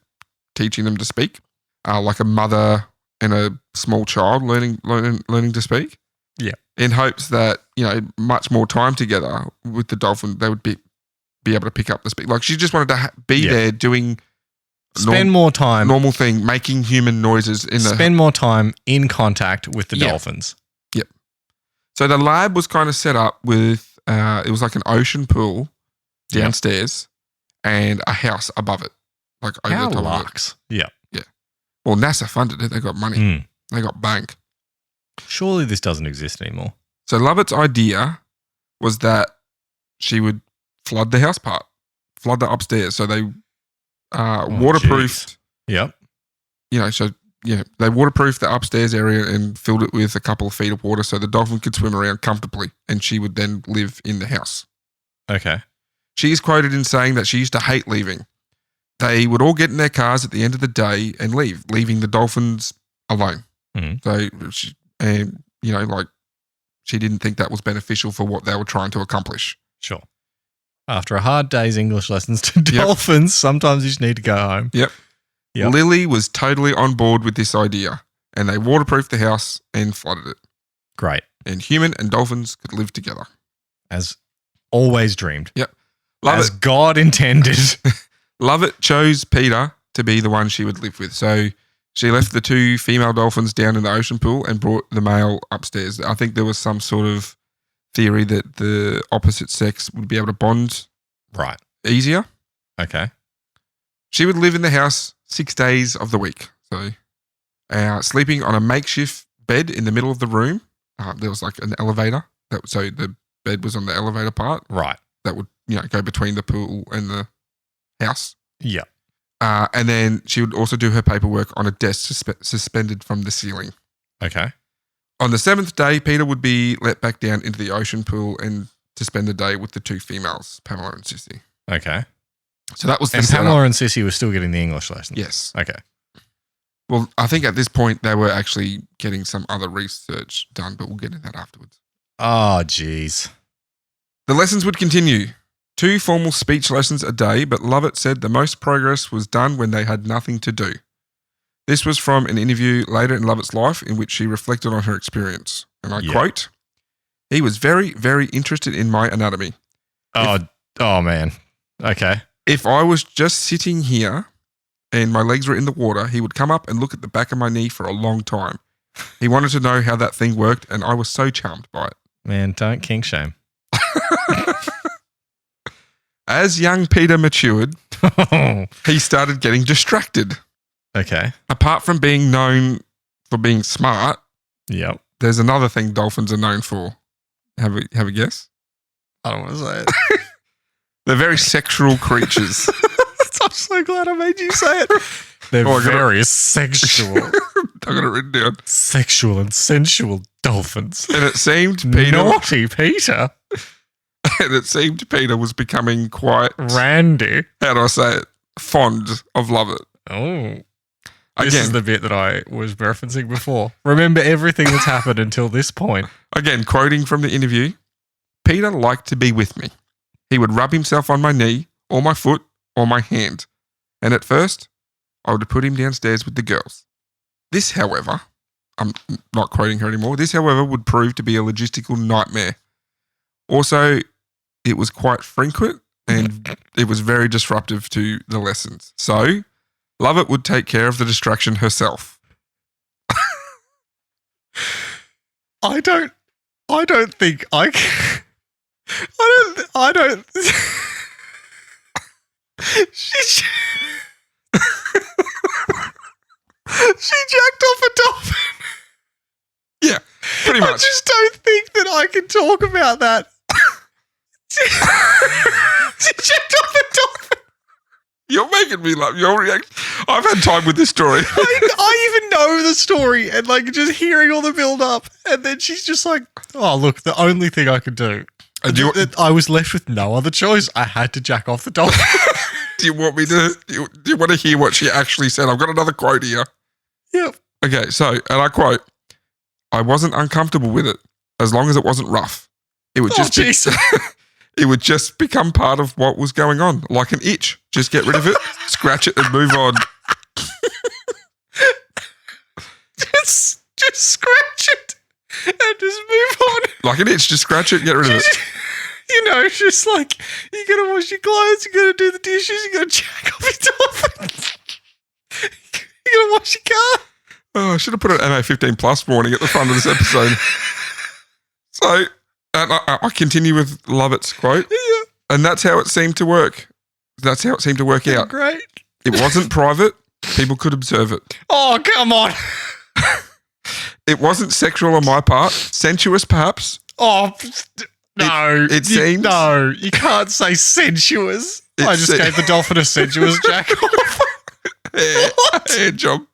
teaching them to speak, like a mother and a small child learning to speak. Yeah. In hopes that, much more time together with the dolphin, they would be able to pick up the speak. Like she just wanted to be there doing Spend more time. Normal thing, making human noises Spend more time in contact with the dolphins. Yep. So the lab was kind of set up with, it was like an ocean pool downstairs and a house above it. Like over How the top luxe. of it. Yeah. Yeah. Well, NASA funded it. They got money. They got bank. Surely this doesn't exist anymore. So Lovett's idea was that she would flood the house part, flood the upstairs. So they waterproofed. Yep. They waterproofed the upstairs area and filled it with a couple of feet of water so the dolphin could swim around comfortably and she would then live in the house. Okay. She is quoted in saying that she used to hate leaving. They would all get in their cars at the end of the day and leaving the dolphins alone. Mm-hmm. So she didn't think that was beneficial for what they were trying to accomplish. Sure. After a hard day's English lessons to dolphins, sometimes you just need to go home. Yep. Lily was totally on board with this idea and they waterproofed the house and flooded it. Great. And human and dolphins could live together. As always dreamed. Yep. As God intended. Lovett chose Peter to be the one she would live with. So she left the two female dolphins down in the ocean pool and brought the male upstairs. I think there was some sort of theory that the opposite sex would be able to bond easier. Okay. She would live in the house 6 days of the week. So sleeping on a makeshift bed in the middle of the room. There was like an elevator. So the bed was on the elevator part. Right. That would go between the pool and the house. Yeah. And then she would also do her paperwork on a desk suspended from the ceiling. Okay. On the 7th day, Peter would be let back down into the ocean pool and to spend the day with the two females, Pamela and Sissy. Okay. So that was the And setup. Pamela and Sissy were still getting the English lessons? Yes. Okay. Well, I think at this point they were actually getting some other research done, but we'll get into that afterwards. Oh, geez. The lessons would continue. 2 formal speech lessons a day, but Lovett said the most progress was done when they had nothing to do. This was from an interview later in Lovett's life in which she reflected on her experience. And I quote, "He was very, very interested in my anatomy. Oh, man. Okay. If I was just sitting here and my legs were in the water, he would come up and look at the back of my knee for a long time. He wanted to know how that thing worked, and I was so charmed by it." Man, don't kink shame. As young Peter matured, he started getting distracted. Okay. Apart from being known for being smart, Yep. there's another thing dolphins are known for. Have a guess? I don't want to say it. They're very sexual creatures. I'm so glad I made you say it. They're very sexual. I got it written down. Sexual and sensual dolphins. And it seemed Peter... Naughty Peter. And it seemed Peter was becoming quite... Randy. How do I say it? Fond of Lovett. Oh. This is the bit that I was referencing before. Remember everything that's happened until this point. Again, quoting from the interview, "Peter liked to be with me. He would rub himself on my knee or my foot or my hand. And at first, I would put him downstairs with the girls. This, however," I'm not quoting her anymore, "this, however, would prove to be a logistical nightmare. Also, it was quite frequent and it was very disruptive to the lessons. So, Lovett would take care of the distraction herself." I don't think I can. I don't. She jacked off a dolphin. Yeah, pretty much. just don't think that I can talk about that. Did you check off the dolphin? You're making me laugh. Your reaction. I've had time with this story. I even know the story and like just hearing all the build up, and then she's just like, "Oh, look, the only thing I could do." And I was left with no other choice. I had to jack off the dolphin. do you want me to? Do you want to hear what she actually said? I've got another quote here. Yep. Okay, so and I quote: "I wasn't uncomfortable with it as long as it wasn't rough. It would just it would just become part of what was going on, like an itch. Just get rid of it, scratch it, and move on." Just scratch it and just move on. Like an itch, just scratch it, get rid of it. You know, it's just like, you gotta wash your clothes, you gotta do the dishes, you gotta jack off your dolphins. You gotta wash your car. Oh, I should have put an MA15 plus warning at the front of this episode. So, and I continue with Lovett's quote. Yeah. And that's how it seemed to work. That's how it seemed to work out. Great. It wasn't private. People could observe it. Oh, come on. It wasn't sexual on my part. Sensuous, perhaps. Oh, no. It seems. No, you can't say sensuous. I just gave the dolphin a sensuous jack off. Hand job.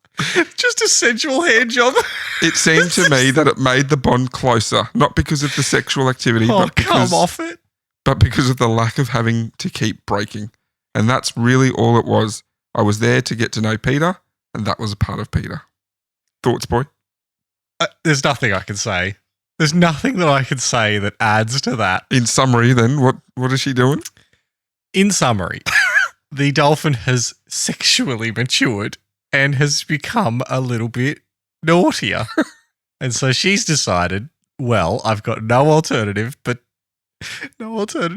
Just a sensual hand job. It seemed to me that it made the bond closer, not because of the sexual activity, come off it. But because of the lack of having to keep breaking. And that's really all it was. I was there to get to know Peter, and that was a part of Peter. Thoughts, boy? There's nothing I can say. There's nothing that I can say that adds to that. In summary, then, what is she doing? In summary, the dolphin has sexually matured and has become a little bit naughtier. And so she's decided, well, I've got no alternative but to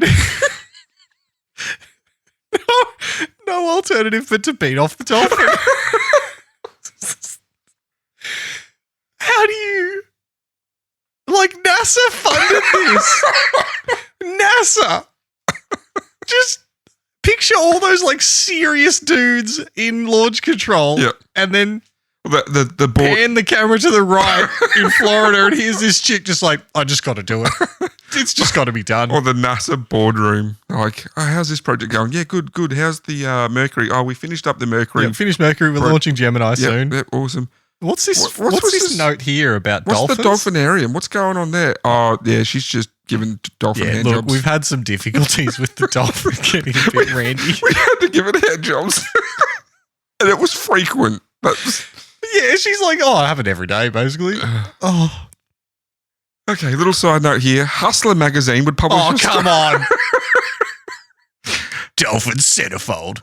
beat off the dolphin. How do you... Like, NASA funded this. NASA. Just picture all those, like, serious dudes in launch control. Yep. And then the board. pan the camera to the right in Florida, and here's this chick just like, I just got to do it. It's just got to be done. Or the NASA boardroom. Like, oh, how's this project going? Yeah, good. How's the Mercury? Oh, we finished up the Mercury. Yeah, finished Mercury. We're launching Gemini soon. Yep, awesome. What's this? What's this note here about dolphins? What's the dolphinarium? What's going on there? Oh, yeah, she's just giving dolphin hand jobs. We've had some difficulties with the dolphin getting a bit randy. We had to give it hand jobs. And it was frequent. Yeah, she's like, oh, I have it every day, basically. Oh. Okay, little side note here. Hustler magazine would publish Oh, come on. Dolphin centerfold.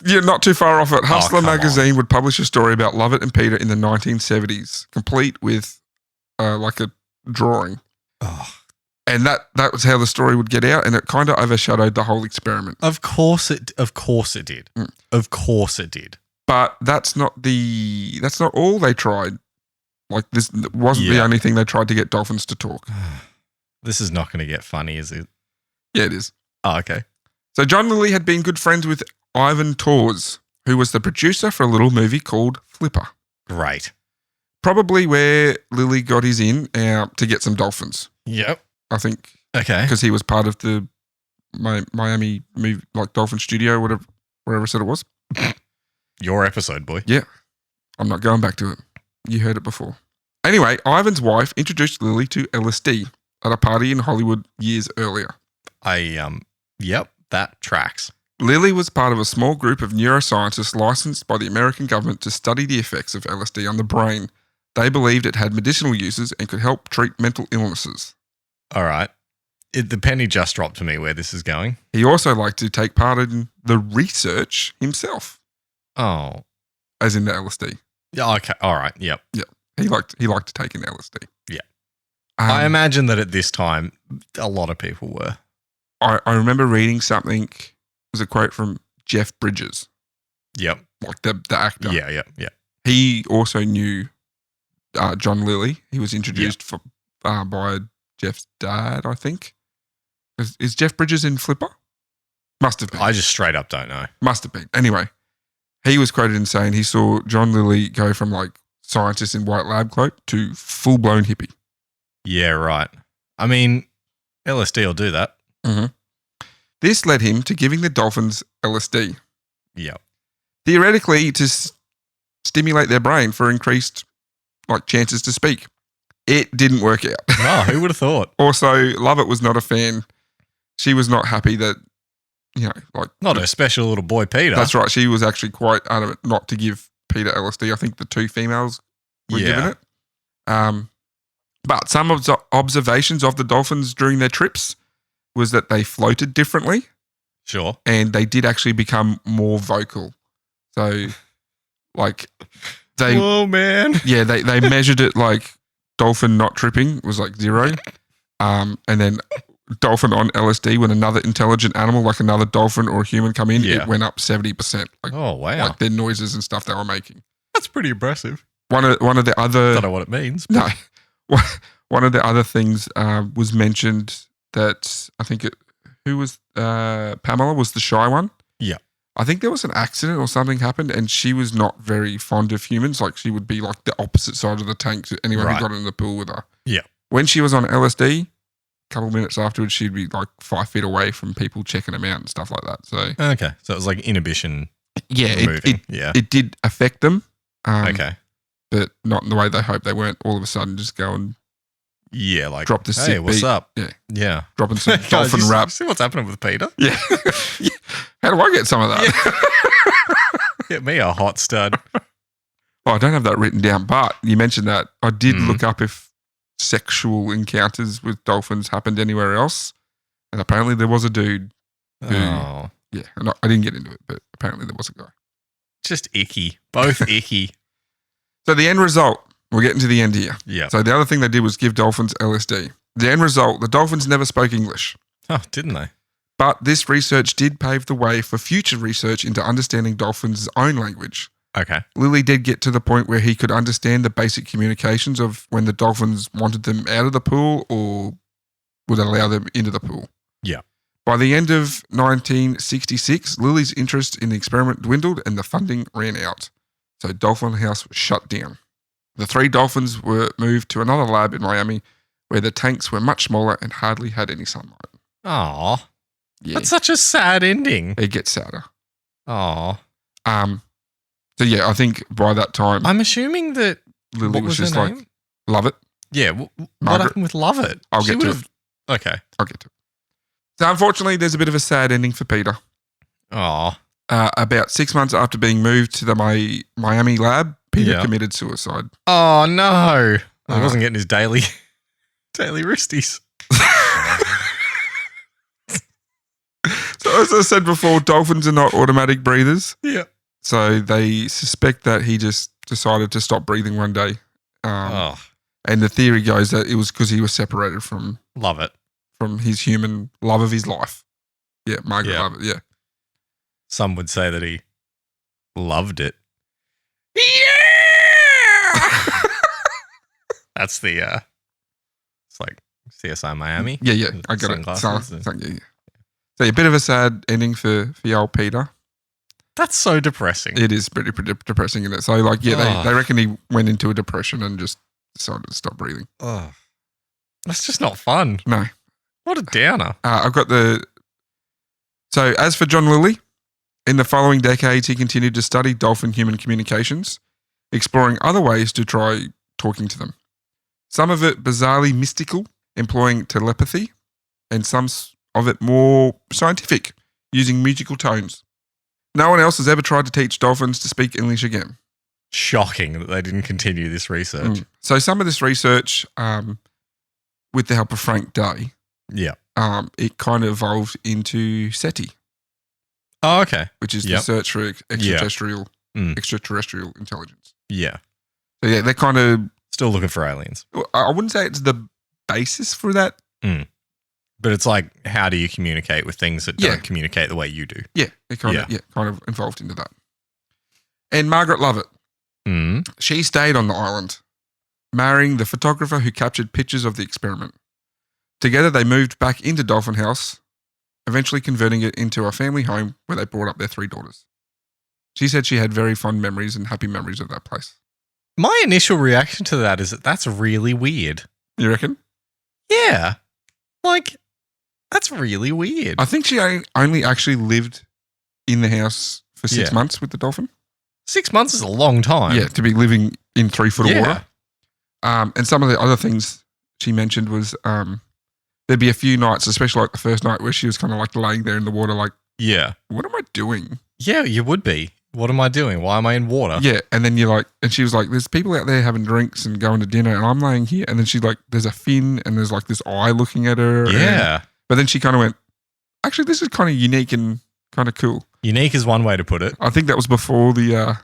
You're not too far off it. Hustler come magazine would publish a story about Lovett and Peter in the 1970s, complete with like a drawing. Oh. And that was how the story would get out, and it kind of overshadowed the whole experiment. Of course it did. Mm. Of course it did. But that's not all they tried. Like, this wasn't the only thing they tried to get dolphins to talk. This is not going to get funny, is it? Yeah, it is. Oh, okay. So John Lilly had been good friends with Ivan Tors, who was the producer for a little movie called Flipper. Great. Probably where Lilly got his in to get some dolphins. Yep. I think. Okay. Because he was part of the Miami movie, like Dolphin Studio, whatever, wherever I said it was. Your episode, boy. Yeah. I'm not going back to it. You heard it before. Anyway, Ivan's wife introduced Lilly to LSD at a party in Hollywood years earlier. Yep, that tracks. Lilly was part of a small group of neuroscientists licensed by the American government to study the effects of LSD on the brain. They believed it had medicinal uses and could help treat mental illnesses. All right. The penny just dropped to me where this is going. He also liked to take part in the research himself. Oh. As in the LSD. Yeah, okay. All right. Yep. Yeah. He liked to take in LSD. Yeah. I imagine that at this time, a lot of people were. I remember reading something, it was a quote from Jeff Bridges. Yep. Like the actor. Yeah. He also knew John Lilly. He was introduced by Jeff's dad, I think. Is Jeff Bridges in Flipper? Must have been. I just straight up don't know. Must have been. Anyway, he was quoted in saying he saw John Lilly go from like scientist in white lab coat to full-blown hippie. Yeah, right. I mean, LSD will do that. This led him to giving the dolphins LSD, Yeah. theoretically to stimulate their brain for increased chances to speak. It didn't work out. Oh, who would have thought? Also, Lovett was not a fan. She was not happy that, Not a special little boy, Peter. That's right. She was actually quite adamant not to give Peter LSD. I think the 2 females were given it. But some observations of the dolphins during their trips was that they floated differently. Sure. And they did actually become more vocal. So, they... Oh, man. Yeah, they measured it dolphin not tripping was 0. And then dolphin on LSD, when another intelligent animal, like another dolphin or a human come in, it went up 70%. Oh, wow. Their noises and stuff they were making. That's pretty impressive. One of the other... Don't know what it means. No. One of the other things was mentioned that I think who was Pamela was the shy one. Yeah. I think there was an accident or something happened and she was not very fond of humans. She would be the opposite side of the tank to anyone who got in the pool with her. Yeah. When she was on LSD, a couple of minutes afterwards, she'd be 5 feet away from people checking them out and stuff like that. So okay. So it was inhibition. Yeah. Yeah. It did affect them. Okay. But not in the way they hoped. They weren't all of a sudden just going... Yeah, drop the sick hey, what's beat. up? Yeah. Dropping some dolphin rap. See what's happening with Peter? Yeah. How do I get some of that? Yeah. Get me a hot stud. I don't have that written down, but you mentioned that. I did look up if sexual encounters with dolphins happened anywhere else. And apparently there was a dude who, yeah, I didn't get into it, but apparently there was a guy. Just icky. Both icky. So the end result, we're getting to the end here. Yeah. So the other thing they did was give dolphins LSD. The end result, the dolphins never spoke English. Oh, didn't they? But this research did pave the way for future research into understanding dolphins' own language. Okay. Lilly did get to the point where he could understand the basic communications of when the dolphins wanted them out of the pool or would allow them into the pool. Yeah. By the end of 1966, Lilly's interest in the experiment dwindled and the funding ran out. So Dolphin House was shut down. The 3 dolphins were moved to another lab in Miami where the tanks were much smaller and hardly had any sunlight. Aw. Yeah. That's such a sad ending. It gets sadder. Aw. So yeah, I think by that time, I'm assuming that Lily was just her name? love it. Yeah. What Margaret. happened with Lovett? I'll get to it. Okay. I'll get to it. So unfortunately, there's a bit of a sad ending for Peter. Aw. About 6 months after being moved to the Miami lab, Peter committed suicide. Oh no! He wasn't getting his daily wristies. So as I said before, dolphins are not automatic breathers. Yeah. So they suspect that he just decided to stop breathing one day. And the theory goes that it was because he was separated from his human love of his life. Yeah, Margaret Lovett, yeah. Some would say that he loved it. Yeah! That's the, it's like CSI Miami. Yeah, I got it. So a bit of a sad ending for old Peter. That's so depressing. It is pretty depressing, isn't it? So, they reckon he went into a depression and just decided to stop breathing. Oh. That's just not fun. No. What a downer. I've got So, as for John Lilly, in the following decades, he continued to study dolphin-human communications, exploring other ways to try talking to them. Some of it bizarrely mystical, employing telepathy, and some of it more scientific, using musical tones. No one else has ever tried to teach dolphins to speak English again. Shocking that they didn't continue this research. So some of this research, with the help of Frank Day, it kind of evolved into SETI. Oh, okay. Which is the search for extraterrestrial intelligence. Yeah. So yeah, they're kind of still looking for aliens. I wouldn't say it's the basis for that. But it's like, how do you communicate with things that don't communicate the way you do? Yeah, it kind of involved into that. And Margaret Lovett, she stayed on the island, marrying the photographer who captured pictures of the experiment. Together, they moved back into Dolphin House, eventually converting it into a family home where they brought up their 3 daughters. She said she had very fond memories and happy memories of that place. My initial reaction to that is that that's really weird. You reckon? Yeah. Like, that's really weird. I think she only actually lived in the house for 6 months with the dolphin. 6 months is a long time. Yeah, to be living in 3 foot of water. And some of the other things she mentioned was there'd be a few nights, especially like the first night, where she was kind of like laying there in the water like, yeah, what am I doing? Yeah, you would be. What am I doing? Why am I in water? Yeah, and then you're like, and she was like, there's people out there having drinks and going to dinner, and I'm laying here. And then she's like, there's a fin, and there's like this eye looking at her. Yeah. But then she kind of went, actually, this is kind of unique and kind of cool. Unique is one way to put it. I think that was before the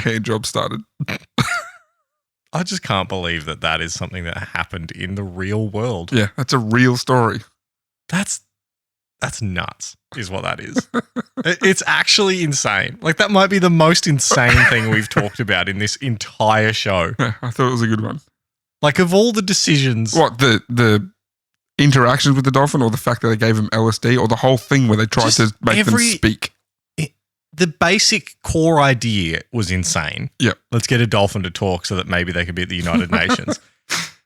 hand job started. I just can't believe that is something that happened in the real world. Yeah, that's a real story. That's nuts, is what that is. It's actually insane. Like, that might be the most insane thing we've talked about in this entire show. Yeah, I thought it was a good one. Like, of all the decisions... What, the interactions with the dolphin, or the fact that they gave him LSD, or the whole thing where they tried to make them speak? The basic core idea was insane. Yep. Let's get a dolphin to talk so that maybe they could be at the United Nations.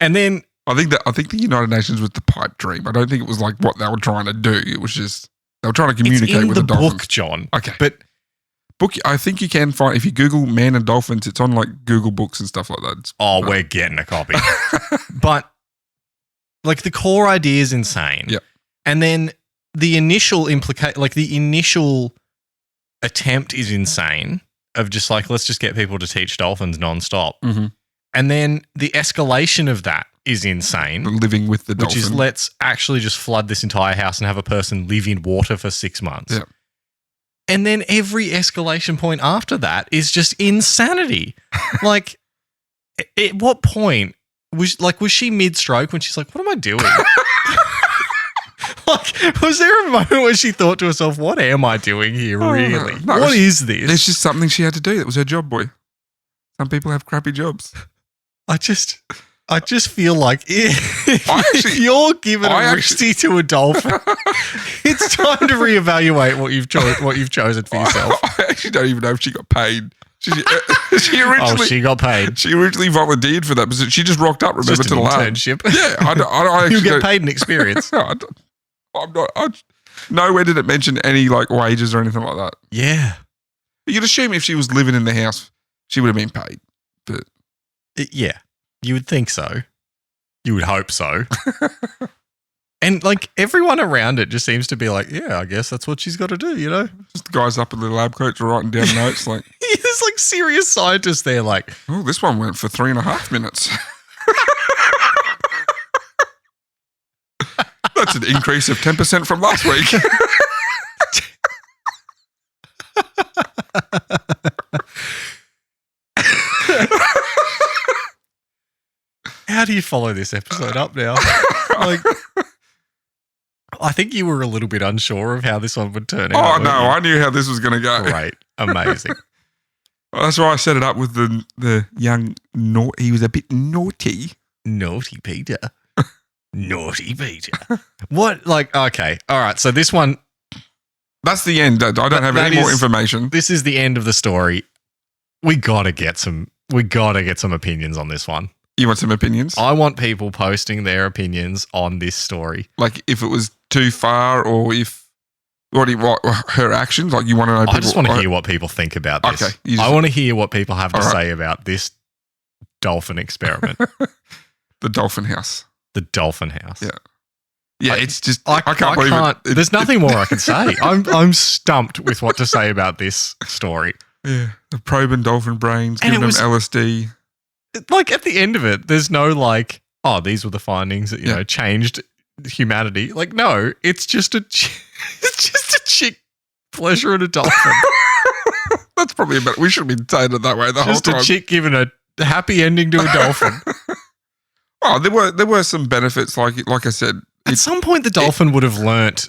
And then... I think the United Nations was the pipe dream. I don't think it was like what they were trying to do. It was just they were trying to communicate with the dolphins. Book, John. Okay, but I think you can find if you Google man and dolphins. It's on like Google Books and stuff like that. We're getting a copy. But like the core idea is insane. Yep. And then the initial the initial attempt is insane of just like, let's just get people to teach dolphins nonstop. Mm-hmm. And then the escalation of that is insane. Living with the dolphin. Which is, let's actually just flood this entire house and have a person live in water for 6 months. Yeah. And then every escalation point after that is just insanity. Like, at what point was she mid-stroke when she's like, what am I doing? Like, was there a moment where she thought to herself, what am I doing here, really? No, what is this? It's just something she had to do. That was her job, boy. Some people have crappy jobs. I just feel like if you're giving a wristy to a dolphin, it's time to reevaluate what you've chosen for yourself. I actually don't even know if she got paid. She originally, she got paid. She originally volunteered for that, but she just rocked up. Remember, just to the lab. Internship. Yeah, I you get paid an experience. I'm not. Nowhere did it mention any like wages or anything like that. Yeah, you'd assume if she was living in the house, she would have been paid. But yeah, you would think so. You would hope so. And like everyone around it just seems to be like, yeah, I guess that's what she's got to do, you know? Just the guys up in the lab coats are writing down notes like. There's like serious scientists there like. Oh, this one went for 3.5 minutes. That's an increase of 10% from last week. How do you follow this episode up now? Like, I think you were a little bit unsure of how this one would turn out. Oh, no, I knew how this was going to go. Great. Amazing. Well, that's why I set it up with the young, he was a bit naughty. Naughty Peter. Naughty Peter. What? Like, okay. All right. So this one. That's the end. I don't have any more information. This is the end of the story. We got to get some opinions on this one. You want some opinions? I want people posting their opinions on this story. Like if it was too far or if, what her actions? Like you want to know people. I just want to hear what people think about this. Okay. I want to hear what people have to say about this dolphin experiment. The dolphin house. The dolphin house. Yeah. Yeah, it's just, I can't believe it. There's nothing more I can say. I'm stumped with what to say about this story. Yeah. The probing dolphin brains, giving them LSD. Like at the end of it, there's no like, oh, these were the findings that, you know, changed humanity. Like, no, it's just a chick pleasuring a dolphin. That's probably about it. We should have been saying it that way the whole time. Just a chick giving a happy ending to a dolphin. Oh, there were some benefits. Like I said. At some point, the dolphin would have learnt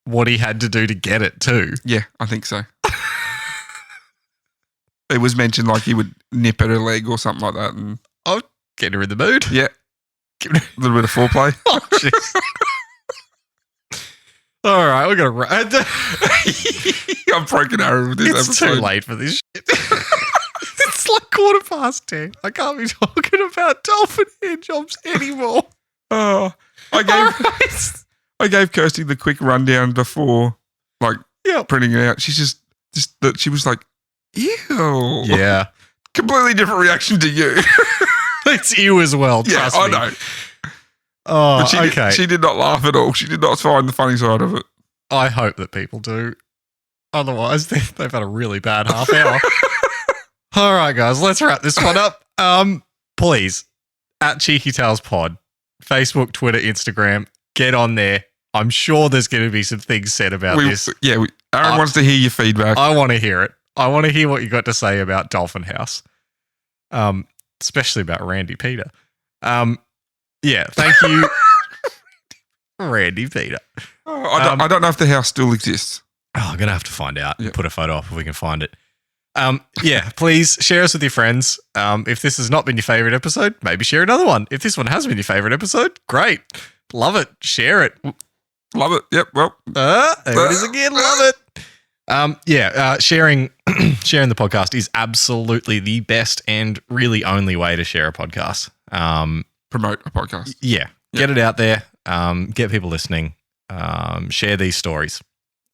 what he had to do to get it too. Yeah, I think so. It was mentioned like he would nip at her leg or something like that. And oh, get her in the mood. Yeah. Give her a little bit of foreplay. Oh, jeez. All right, we're going to... I'm broken arrow with this episode. It's too late for this shit. It's like 10:15. I can't be talking about dolphin hand jobs anymore. Oh, I gave Kirsty the quick rundown before, like, printing it out. She's just that she was like, ew. Yeah. Completely different reaction to you. It's you as well, Yeah, trust I me. know. Oh, But okay. she did not laugh at all. She did not find the funny side of it. I hope that people do. Otherwise, they've had a really bad half hour. All right, guys, let's wrap this one up. Please, at Cheeky Tales Pod, Facebook, Twitter, Instagram, get on there. I'm sure there's going to be some things said about this. Yeah, Aaron wants to hear your feedback. I want to hear it. I want to hear what you got to say about Dolphin House, especially about Randy Peter. Yeah, thank you, Randy Peter. I don't know if the house still exists. Oh, I'm going to have to find out and Yeah. put a photo up if we can find it. Yeah, please share us with your friends. If this has not been your favorite episode, maybe share another one. If this one has been your favorite episode, great. Love it. Share it. Love it. Yep. Well, There it is again. Love it. Sharing the podcast is absolutely the best and really only way to share a podcast. promote a podcast. Yeah. Get it out there. Get people listening. Share these stories.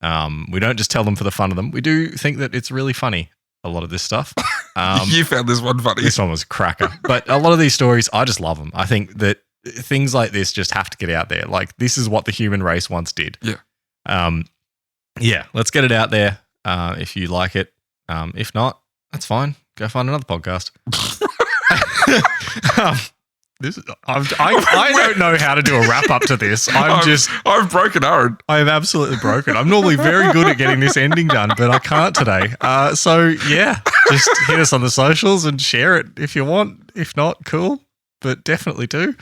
We don't just tell them for the fun of them. We do think that it's really funny, a lot of this stuff. You found this one funny. This one was a cracker. But a lot of these stories, I just love them. I think that things like this just have to get out there. Like, this is what the human race once did. Yeah. Yeah, let's get it out there if you like it. If not, that's fine. Go find another podcast. I don't know how to do a wrap up to this. I've broken Aaron. I am absolutely broken. I'm normally very good at getting this ending done, but I can't today. So yeah, just hit us on the socials and share it if you want. If not, cool. But definitely do.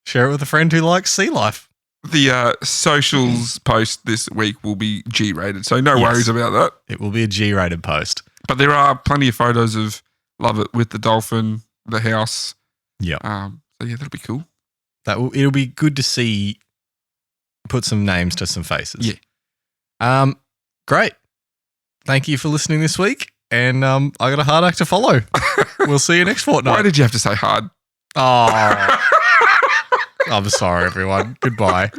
Share it with a friend who likes sea life. The socials post this week will be G-rated, so no worries about that. It will be a G-rated post. But there are plenty of photos of Love It with the dolphin, the house. Yeah. So yeah, that'll be cool. It'll be good to see. Put some names to some faces. Yeah. Great. Thank you for listening this week, and I got a hard act to follow. We'll see you next fortnight. Why did you have to say hard? Oh, I'm sorry, everyone. Goodbye.